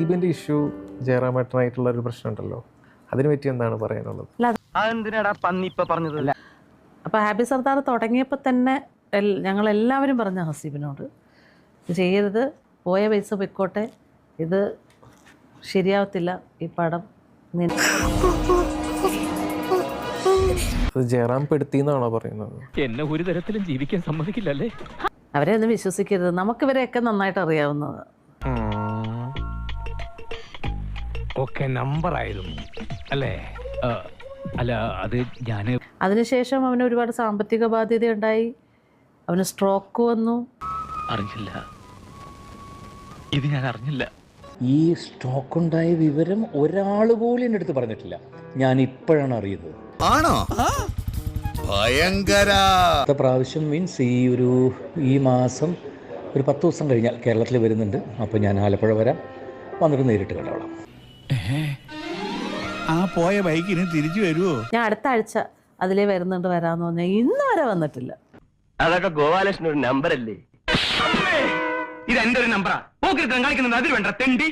ഹസീബിന്റെ issue ജയറാമേട്ടനായിട്ടുള്ള ഒരു പ്രശ്നമുണ്ടല്ലോ, അതിനെ പറ്റി എന്താണ് പറയാനുള്ളത്? അപ്പൊ ഹാപ്പി സർദാർ തുടങ്ങിയപ്പോൾ തന്നെ ഞങ്ങൾ എല്ലാവരും പറഞ്ഞ ഹസീബിനോട് ഇത് ചെയ്യരുത്, പോയ പൈസ പൊയ്ക്കോട്ടെ, ഇത് ശരിയാവത്തില്ല ഈ പടം. ജയറാം പെടുത്തിന്നാണോ പറയുന്നത്? എന്നെ ഒരു തരത്തിലും ജീവിക്കാൻ സമ്മതിക്കില്ലല്ലേ? അവരെ ഒന്നും വിശ്വസിക്കരുത്, നമുക്കിവരെയൊക്കെ നന്നായിട്ട് അറിയാവുന്നത്. ഒക്കെ നമ്പറായിരുന്നു അല്ലേ? അല്ല, അത് ഞാൻ അതിനുശേഷം അവന് ഒരുപാട് സാമ്പത്തിക ബാധ്യത ഉണ്ടായി, അവന് സ്ട്രോക്ക് വന്നു. അറിഞ്ഞില്ല, ഇത് ഞാൻ അറിഞ്ഞില്ല. ഈ സ്ട്രോക്ക് ഉണ്ടായ വിവരം ഒരാൾ പോലും എൻ്റെ അടുത്ത് പറഞ്ഞിട്ടില്ല. ഞാൻ ഇപ്പോഴാണ് അറിയുന്നത്. ആണോ? ഭയങ്കര. പ്രാവശ്യം മീൻസ് ഈ മാസം ഒരു 10 ദിവസം കഴിഞ്ഞാൽ കേരളത്തിൽ വരുന്നുണ്ട്. അപ്പോൾ ഞാൻ ആലപ്പുഴ വരാം, വന്നിട്ട് നേരിട്ട് കണ്ടോളാം. ആ പോയ ബൈക്കിന് തിരിച്ചു വരുമോ? ഞാൻ അടുത്ത ആഴ്ച അതിലേ വരുന്നുണ്ട്, വരാമെന്ന് പറഞ്ഞാൽ ഇന്ന് വരെ വന്നിട്ടില്ല. അതൊക്കെ ഗോപാലകൃഷ്ണൻ ഒരു നമ്പറല്ലേ? ഇത് എന്റെ ഒരു നമ്പറാ. പോക്കിരുത്തം കാണിക്കുന്നത് അതിൽ വേണ്ട തെണ്ടി.